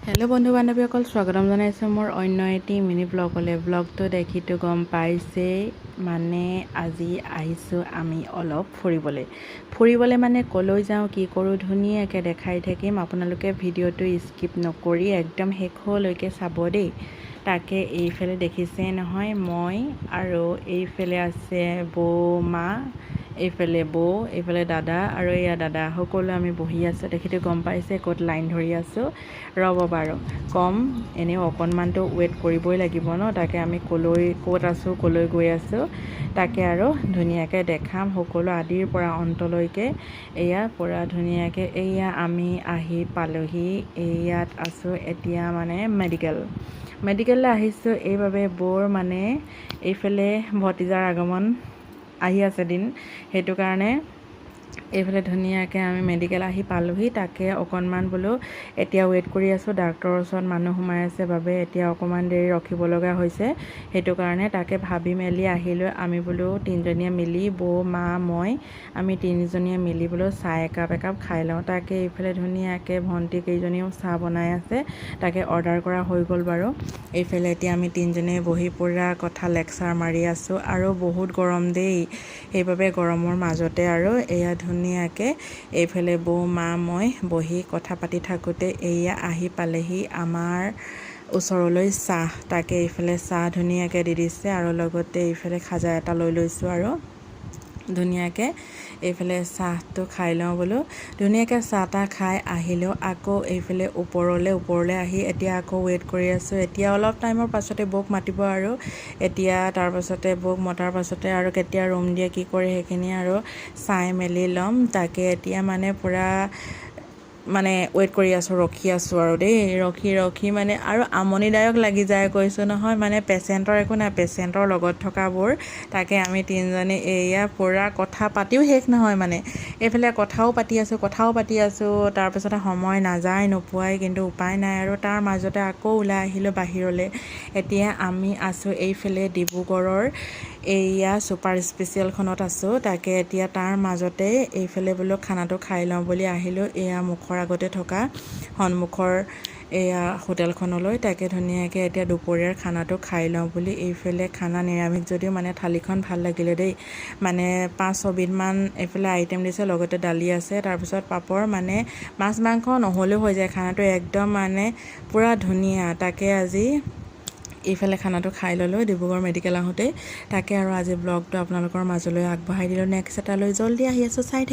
Hello' বন্ধু বান্ধৱীসকল, স্বাগতম জনাইছোঁ মোৰ অন্য এটি মিনি ব্লগলৈ। ব্লগটো দেখিতো গম পাইছেই, মানে আজি আহিছোঁ আমি অলপ ফুৰিবলৈ মানে ক'লৈ যাওঁ কি কৰোঁ ধুনীয়াকৈ দেখাই থাকিম। আপোনালোকে ভিডিঅ'টো স্কিপ নকৰি একদম শেষলৈকে চাব দেই। তাকে এইফালে দেখিছে নহয় মই, আৰু এইফালে আছে বৌ মা, এইফালে বৌ, এইফালে দাদা আৰু এয়া দাদা, সকলো আমি বহি আছোঁ। দেখিতো গম পাইছে ক'ত লাইন ধৰি আছোঁ। ৰ'ব বাৰু কম, এনেও অকণমানতো ৱেইট কৰিবই লাগিব ন। তাকে আমি ক'ত আছোঁ, ক'লৈ গৈ আছোঁ তাকে আৰু ধুনীয়াকৈ দেখাম, সকলো আদিৰ পৰা অন্তলৈকে। এয়া পূৰা ধুনীয়াকৈ এয়া আমি আহি পালোহি। ইয়াত আছোঁ এতিয়া মানে মেডিকেললৈ আহিছোঁ এইবাবে, বৌৰ মানে এইফালে ভতিজাৰ আগমন আহি আছে দিন, সেইটো কাৰণে এইফালে ধুনীয়াকৈ আমি মেডিকেল আহি পালোহি। তাকে অকণমান বোলো এতিয়া ৱেইট কৰি আছোঁ, ডাক্তৰৰ ওচৰত মানুহ সোমাই আছে বাবে এতিয়া অকণমান দেৰি ৰখিব লগা হৈছে, সেইটো কাৰণে তাকে ভাবি মেলি আহিলোঁ। আমি বোলো তিনিজনীয়ে মিলি, বৌ মা মই, আমি তিনিজনীয়ে মিলি বোলো চাহ একাপ খাই লওঁ। তাকে এইফালে ধুনীয়াকৈ ভণ্টি কেইজনীও চাহ বনাই আছে, তাকে অৰ্ডাৰ কৰা হৈ গ'ল বাৰু। এইফালে এতিয়া আমি তিনিজনীয়ে বহি পূৰা কথা লেকচাৰ মাৰি আছোঁ, আৰু বহুত গৰম দেই, সেইবাবে গৰমৰ মাজতে আৰু এয়া ধুনীয়াকৈ এইফালে বৌ মা মই বহি কথা পাতি থাকোঁতে এয়া আহি পালেহি আমাৰ ওচৰলৈ চাহ। তাকে এইফালে চাহ ধুনীয়াকৈ দি দিছে, আৰু লগতে এইফালে খাজা এটা লৈ লৈছোঁ, আৰু ধুনীয়াকৈ এইফালে চাহটো খাই লওঁ বোলো। ধুনীয়াকৈ চাহ তাহ খাই আহিলেও আকৌ এইফালে ওপৰলৈ আহি এতিয়া আকৌ ৱেইট কৰি আছোঁ। এতিয়া অলপ টাইমৰ পাছতে বৌক মাতিব, আৰু এতিয়া তাৰপাছতে বৌক মতাৰ পাছতে আৰু কেতিয়া ৰুম দিয়ে কি কৰে সেইখিনি আৰু চাই মেলি ল'ম। তাকে এতিয়া মানে পূৰা মানে ৱেইট কৰি আছোঁ, ৰখি আছোঁ আৰু দেই, ৰখি মানে আৰু আমনিদায়ক লাগি যায়, কৈছোঁ নহয়। মানে পেচেণ্টৰ একো নাই, পেচেণ্টৰ লগত থকাবোৰ। তাকে আমি তিনিজনী এয়া পূৰা কথা পাতিও শেষ নহয়, মানে এইফালে কথাও পাতি আছোঁ, তাৰপিছতে সময় নাযায় নোপোৱাই, কিন্তু উপায় নাই আৰু তাৰ মাজতে আকৌ ওলাই আহিলোঁ বাহিৰলৈ। এতিয়া আমি আছোঁ এইফালে ডিব্ৰুগড়ৰ এইয়া ছুপাৰ স্পেচিয়েলখনত আছোঁ। তাকে এতিয়া তাৰ মাজতে এইফালে বোলো খানাটো খাই লওঁ বুলি আহিলোঁ, এয়া মুখৰ আগতে থকা সন্মুখৰ এয়া হোটেলখনলৈ। তাকে ধুনীয়াকৈ এতিয়া দুপৰীয়াৰ খানাটো খাই লওঁ বুলি এইফালে খানা নিৰামিষ যদিও মানে থালিখন ভাল লাগিলে দেই, মানে 5-6বিধমান এইফালে আইটেম দিছে, লগতে দালি আছে, তাৰপিছত পাপৰ, মানে মাছ মাংস নহ'লেও হৈ যায়, খানাটো একদম মানে পূৰা ধুনীয়া। তাকে আজি এইফালে খানাটো খাই ল'লোঁ ডিব্ৰুগড় মেডিকেল আহোঁতেই। তাকে আৰু আজি ব্লগটো আপোনালোকৰ মাজলৈ আগবঢ়াই দিলোঁ। নেক্সট এটালৈ জল্দি আহি আছোঁ, চাই থাকিব।